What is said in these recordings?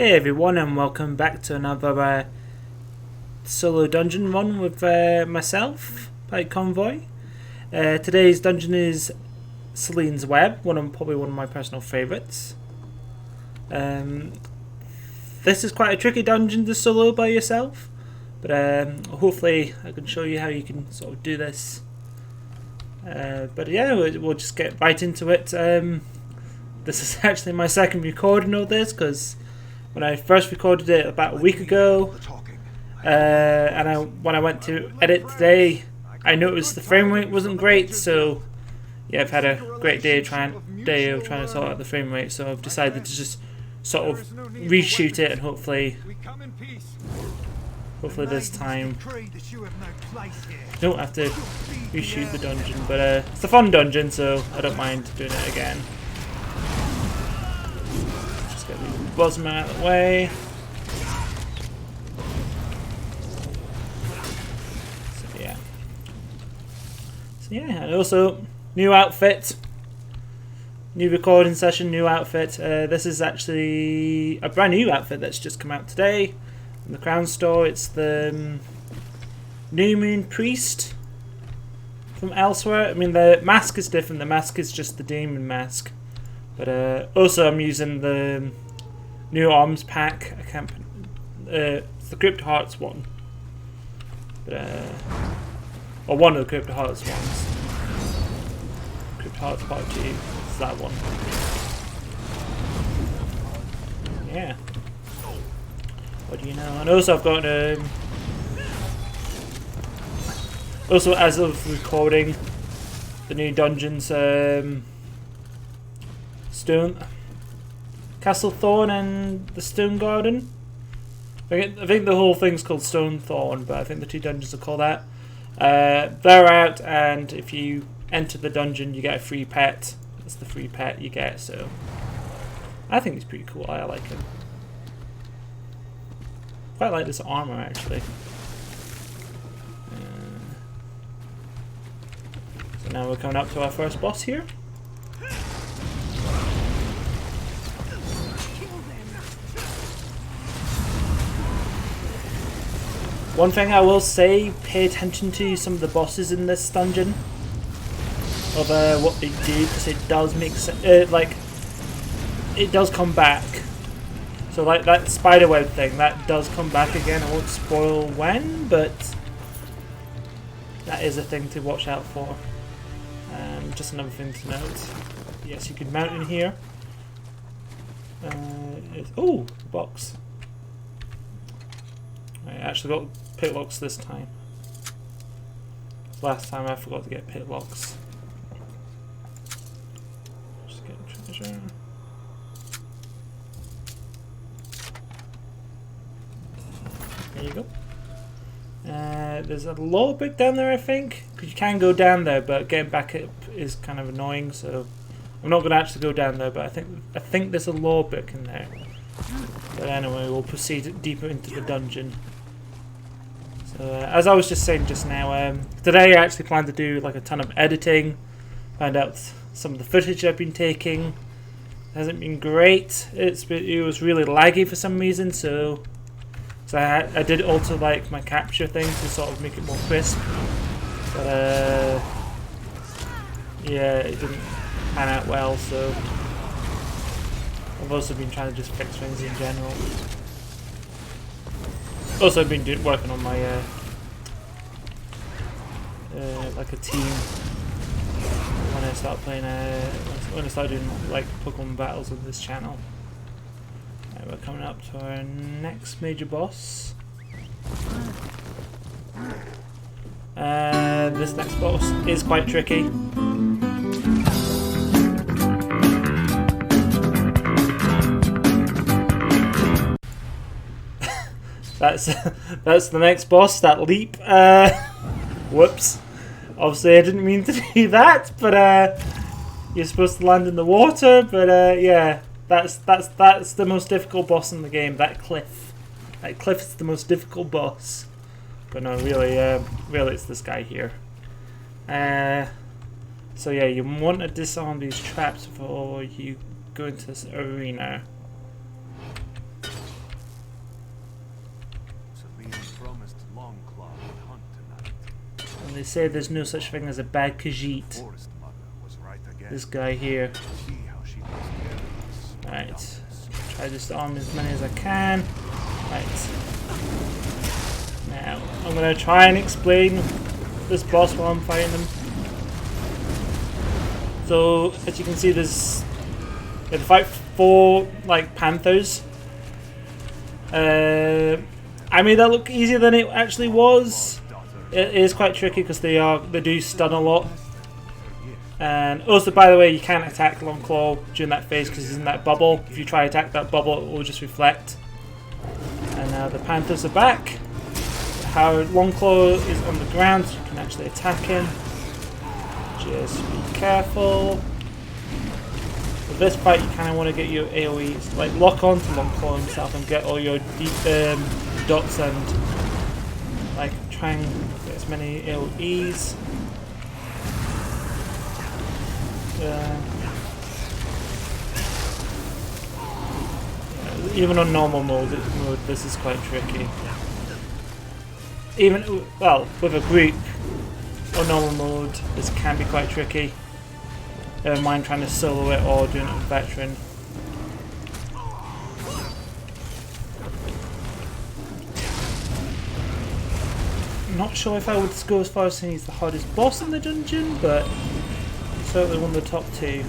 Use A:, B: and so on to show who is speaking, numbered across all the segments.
A: Hey everyone, and welcome back to another solo dungeon run with myself, Pike Convoy. Today's dungeon is Selene's Web, probably one of my personal favourites. This is quite a tricky dungeon to solo by yourself, but hopefully I can show you how you can sort of do this. But yeah, we'll just get right into it. This is actually my second recording of this, because when I first recorded it about a week ago, and when I went to edit today, I noticed the frame rate wasn't great. So yeah, I've had a great day of trying to sort out the frame rate. So I've decided to just sort of reshoot it, and hopefully this time I don't have to reshoot the dungeon. But it's a fun dungeon, so I don't mind doing it again. Get the bosom out of the way. So yeah, and also new outfit, new recording session, new outfit. This is actually a brand new outfit that's just come out today in the Crown Store. It's the New Moon Priest from elsewhere. I mean, the mask is different. The mask is just the demon mask. But also I'm using the new arms pack. I can't. It's the Crypt Hearts one. But or one of the Crypt Hearts ones. Crypt Hearts Part 2. It's that one. Yeah. What do you know? And also I've got also, as of recording, the new dungeons. Castle Thorn and the Stone Garden. I think the whole thing's called Stone Thorn, but I think the two dungeons are called that. They're out, and if you enter the dungeon, you get a free pet. That's the free pet you get. So I think it's pretty cool. I like him. Quite like this armor actually. So now we're coming up to our first boss here. One thing I will say, pay attention to some of the bosses in this dungeon, of what they do, because it does make sense. Like, it does come back. So like that spiderweb thing, that does come back again. I won't spoil when, but that is a thing to watch out for. Just another thing to note. Yes, you can mount in here. Oh, box. I actually got pit locks this time. Last time I forgot to get pit locks. Just get treasure. There you go. There's a law book down there, I think. Because you can go down there, but getting back up is kind of annoying. So I'm not going to actually go down there, but I think there's a law book in there. But anyway, we'll proceed deeper into the dungeon. So, as I was just saying just now, today I actually plan to do like a ton of editing, find out some of the footage I've been taking. It hasn't been great. It was really laggy for some reason, so I did alter like my capture thing to sort of make it more crisp. But yeah, it didn't pan out well. So I've also been trying to just fix things in general. Also, I've been working on my like a team when I start playing when I start doing like Pokemon battles on this channel. Right, we're coming up to our next major boss. This next boss is quite tricky. That's the next boss, that leap. Whoops. Obviously I didn't mean to do that, but you're supposed to land in the water, but yeah, that's the most difficult boss in the game, that cliff. That cliff is the most difficult boss. But no, really it's this guy here. So yeah, you want to disarm these traps before you go into this arena. They say there's no such thing as a bad Khajiit. This guy here. Right. Try to disarm as many as I can. Right. Now, I'm going to try and explain this boss while I'm fighting them. So, as you can see, there's... You have to fight 4, like, panthers. I made that look easier than it actually was. It is quite tricky because they do stun a lot. And also, by the way, you can't attack Longclaw during that phase because he's in that bubble. If you try to attack that bubble, it will just reflect. And now the panthers are back. How Longclaw is on the ground, so you can actually attack him. Just be careful. For this fight, you kind of want to get your AoEs, like lock on to Longclaw himself and get all your deep dots and like try and get as many AoEs. Yeah, even on normal mode, this is quite tricky. Even, well, with a group on normal mode, this can be quite tricky. Never mind trying to solo it or doing it with veteran. I'm not sure if I would go as far as saying he's the hardest boss in the dungeon, but certainly one of the top 2.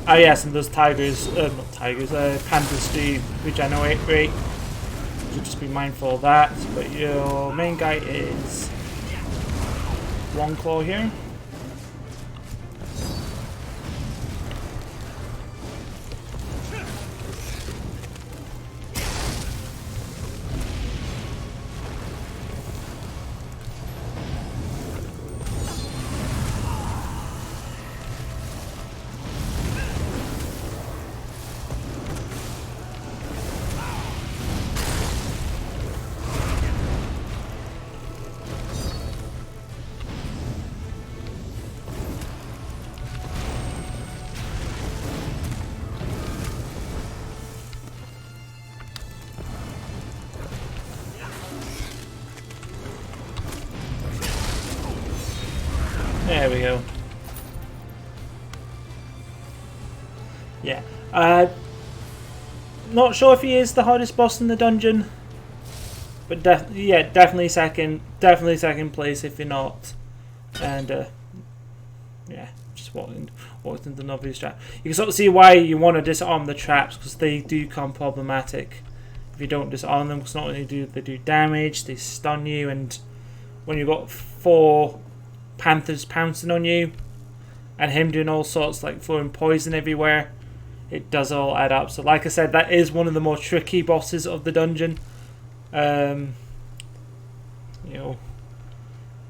A: Oh yes, and those tigers, not tigers, panthers do regenerate. So just be mindful of that. But your main guy is Longclaw here. There we go. Yeah. Not sure if he is the hardest boss in the dungeon, but definitely second place if you're not. And yeah, just walked into the obvious trap. You can sort of see why you want to disarm the traps, because they do become problematic if you don't disarm them. Because not only do they do damage, they stun you, and when you've got 4 panthers pouncing on you and him doing all sorts, like throwing poison everywhere, it does all add up. So like I said, that is one of the more tricky bosses of the dungeon. You know,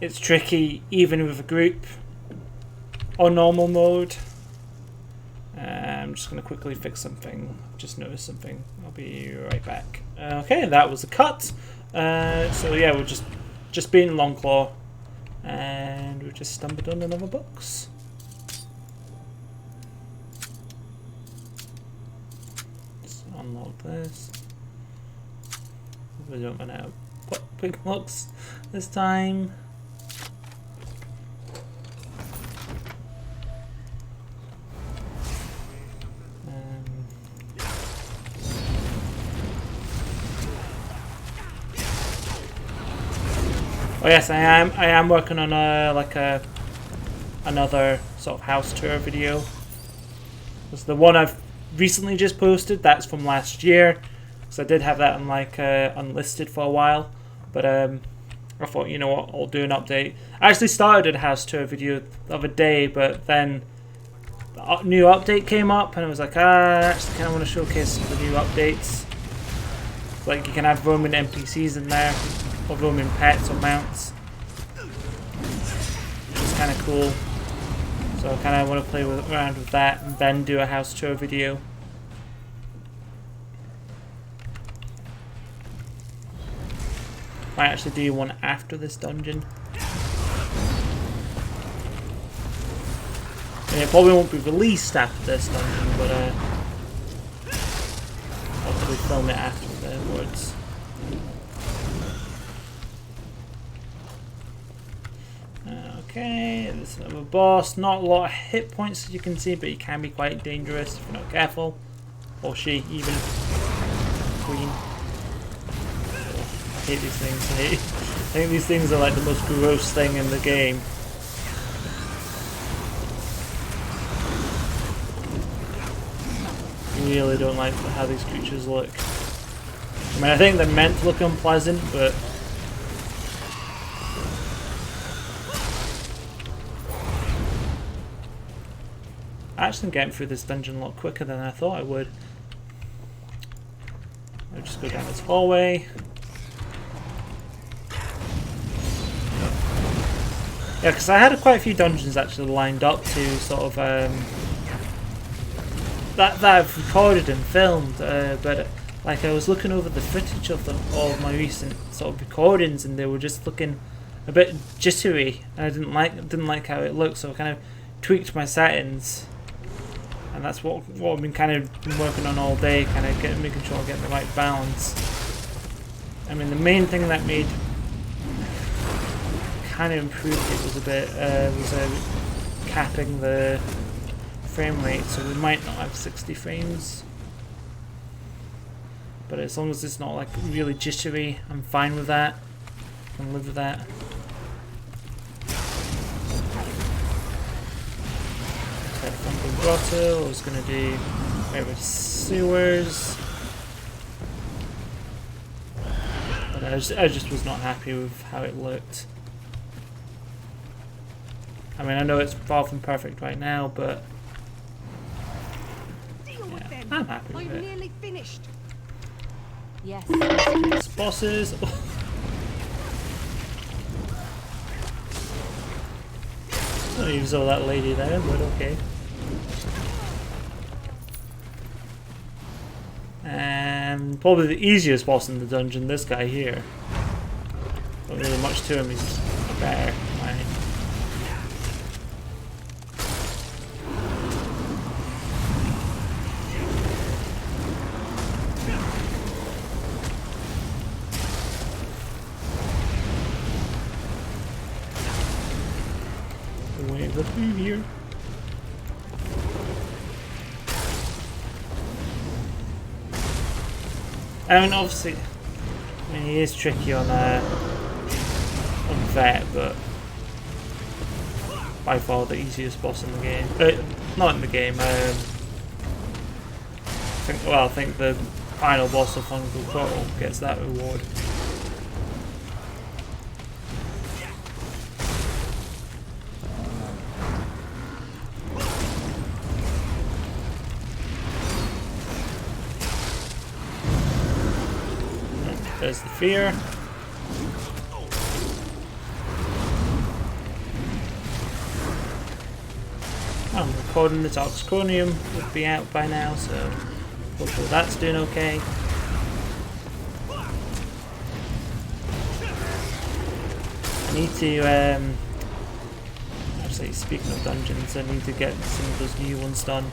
A: it's tricky even with a group on normal mode. I'm just going to quickly fix something. Just noticed something. I'll be right back. Okay, that was a cut. So yeah, we're just being Longclaw. And we've just stumbled on another box. Let's unlock this. We don't run out of quick locks this time. Oh yes, I am working on another sort of house tour video. It's the one I've recently just posted. That's from last year, because I did have that on unlisted for a while. But I thought, you know what, I'll do an update. I actually started a house tour video the other day, but then the new update came up, and I was like, I actually kind of want to showcase the new updates. Like you can have roaming NPCs in there, or roaming pets or mounts, which is kind of cool. So I kind of want to play around with that and then do a house tour video. Might actually do one after this dungeon. And it probably won't be released after this dungeon, but I'll probably film it afterwards. Okay, there's another boss. Not a lot of hit points as you can see, but he can be quite dangerous if you're not careful. Or she, even. Queen. I hate these things. I think these things are like the most gross thing in the game. Really don't like how these creatures look. I mean, I think they're meant to look unpleasant, but actually I'm getting through this dungeon a lot quicker than I thought I would. I'll just go down this hallway. Yeah, because I had quite a few dungeons actually lined up to sort of that I've recorded and filmed, but like I was looking over the footage of all of my recent sort of recordings, and they were just looking a bit jittery, and I didn't like how it looked, so I kind of tweaked my settings. And that's what I've been kind of been working on all day, kind of making sure I'm getting the right balance. I mean, the main thing that made kind of improved it was a bit was capping the frame rate, so we might not have 60 frames. But as long as it's not like really jittery, I'm fine with that. I can live with that. From Grotto, I was going to do maybe sewers, but I just was not happy with how it looked. I mean, I know it's far from perfect right now, but yeah, I'm happy with it.
B: Nearly finished. Yes.
A: These bosses. I don't even saw that lady there, but okay. And probably the easiest boss in the dungeon, this guy here. Not really much to him, he's a bear. Right. Wave up through here. I mean, obviously, he is tricky on Vet, but by far the easiest boss in the game. Not in the game. I think the final boss of Fungal Portal gets that reward. There's the fear. I'm recording the Toxicronium, would be out by now, so hopefully that's doing okay. I need to, actually speaking of dungeons, I need to get some of those new ones done.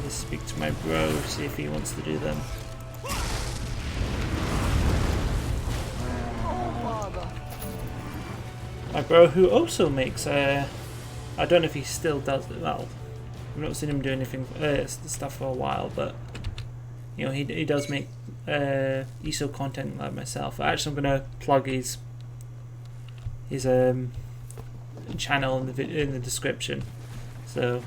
A: Speak to my bro, see if he wants to do them. My bro, who also makes I don't know if he still does it. Well, I've not seen him do anything stuff for a while, but you know, he does make ESO content like myself. Actually, I'm gonna plug his channel in the description. So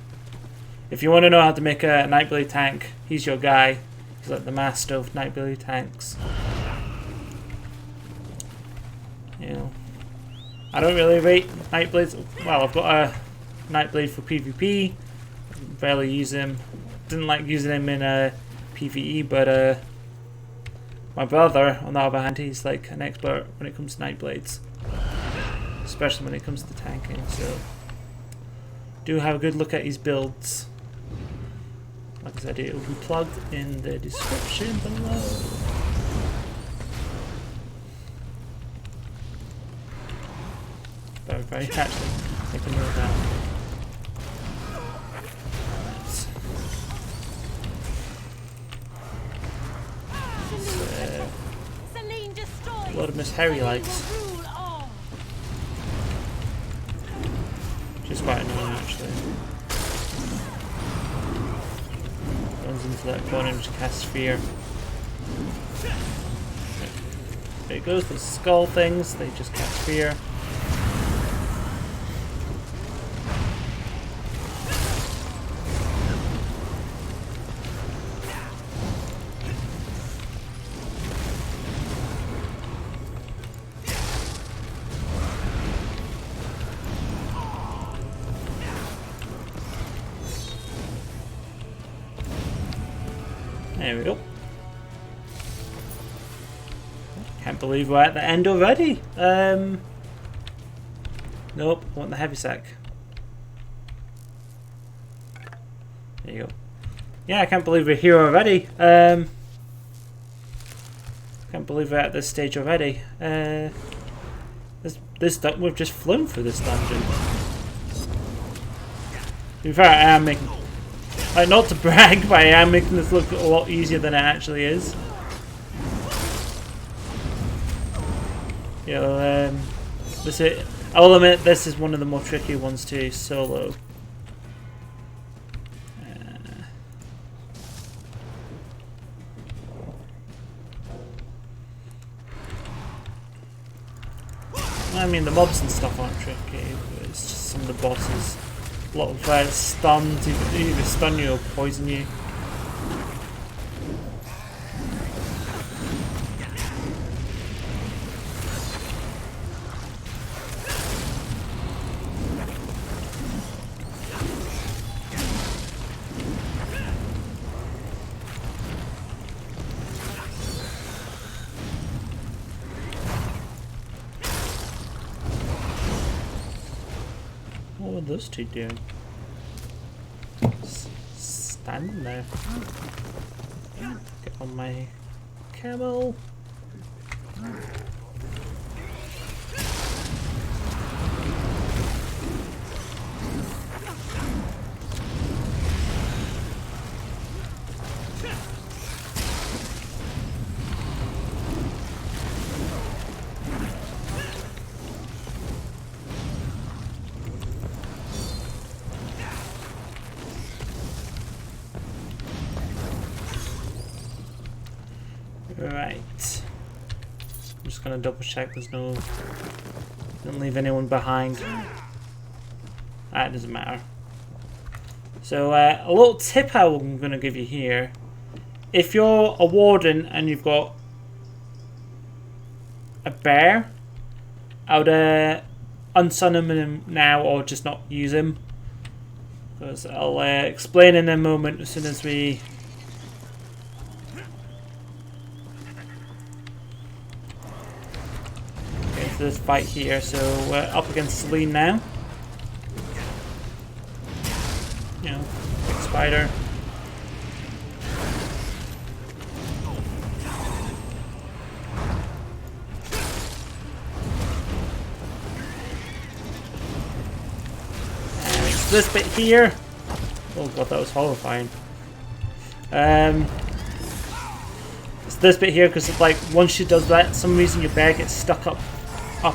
A: if you want to know how to make a Nightblade tank, he's your guy. He's like the master of Nightblade tanks. You know, I don't really rate Nightblades. Well, I've got a Nightblade for PvP. Barely use him. Didn't like using him in PvE, but my brother, on the other hand, he's like an expert when it comes to Nightblades, especially when it comes to tanking. So do have a good look at his builds. Like I said, it will be plugged in the description below. Very actually, take a note down.
B: Selene destroyed.
A: A lot of Miss Harry likes. Which is quite annoying actually. Runs into that corner and just casts fear. There it goes, the skull things, they just cast fear. There we go. Can't believe we're at the end already. Nope, I want the heavy sack. There you go. Yeah, I can't believe we're here already. Can't believe we're at this stage already. We've just flown through this dungeon. In fact, I am making, like, not to brag, but I am making this look a lot easier than it actually is. You know, I will admit this is one of the more tricky ones to solo. I mean, the mobs and stuff aren't tricky, but it's just some of the bosses. A lot of stuns, either stun you or poison you. What were those two doing? Standing there. Get on my camel. Right. I'm just gonna double check there's no... Didn't leave anyone behind. That doesn't matter. So a little tip I'm gonna give you here. If you're a warden and you've got a bear, I would unsummon him now or just not use him. Because I'll explain in a moment as soon as we... this fight here. So we're up against Selene now. You know, big spider. And it's this bit here. Oh god, that was horrifying. It's this bit here because like once she does that, for some reason your bear gets stuck up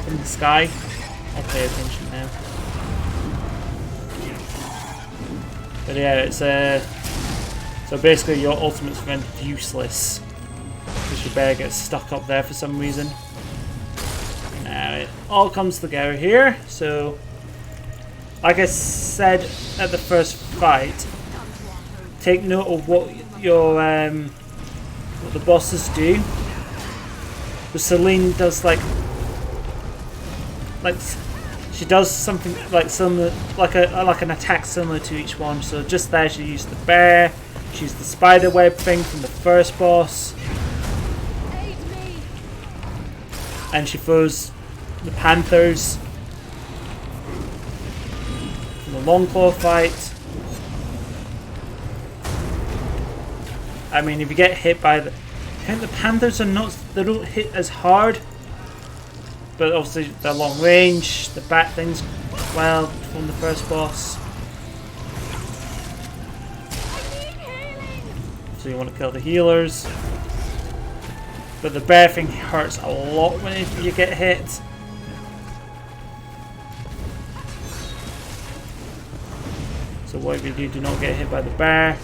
A: in the sky. I'll pay attention now. But yeah, it's so basically your ultimate's rendered useless because your bear gets stuck up there for some reason. Now it all comes together here. So, like I said at the first fight, take note of what your what the bosses do. But Selene does like she does something like similar, like an attack similar to each one. So just there, she used the bear, she used the spider web thing from the first boss, and she throws the panthers from the Longclaw fight. I mean, if you get hit by the, I think the panthers are not, they don't hit as hard. But obviously they're long range, the bat things well from the first boss. So you want to kill the healers. But the bear thing hurts a lot when you get hit. So whatever you do not get hit by the bear.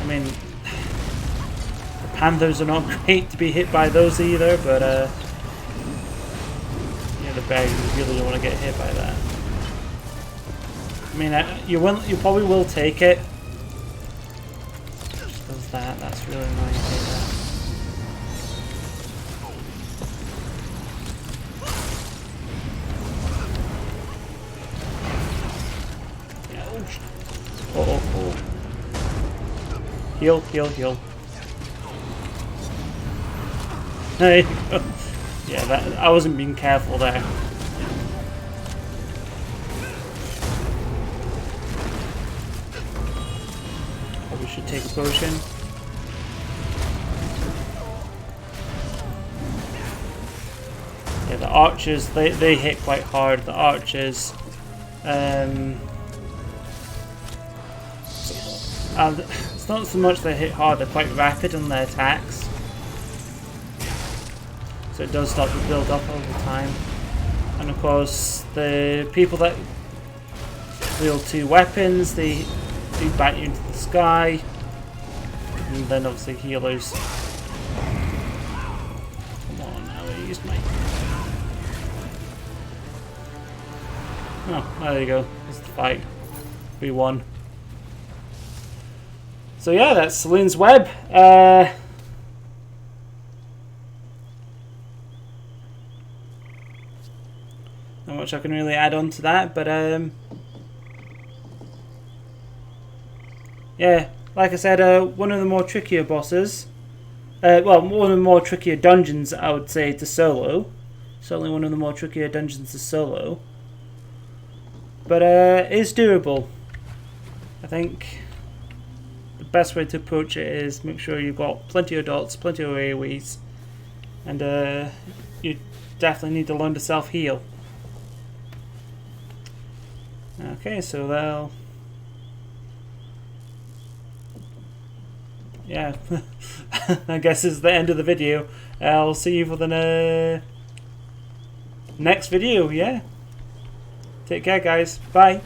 A: I mean, the panthers are not great to be hit by those either, but yeah, the bear, you really don't want to get hit by that. I mean, you probably will take it. Just does that. That's really annoying. Oh. Heal. There you go. Yeah, that I wasn't being careful there. Probably should take a potion. Yeah, the archers, they hit quite hard. The archers. It's not so much they hit hard, they're quite rapid on their attacks. So it does start to build up over time. And of course, the people that wield two weapons, they do bat you into the sky. And then obviously healers. Come on, now I used my... Oh, there you go. That's the fight. We won. So yeah, that's Selene's web. Not much I can really add on to that, but yeah, like I said, one of the more trickier bosses. Well, one of the more trickier dungeons, I would say, to solo. Certainly one of the more trickier dungeons to solo. But it's doable. I think the best way to approach it is make sure you've got plenty of dots, plenty of AoEs, and you definitely need to learn to self-heal. Okay, so that'll... yeah, I guess it's the end of the video. I'll see you for the next video, yeah? Take care, guys. Bye.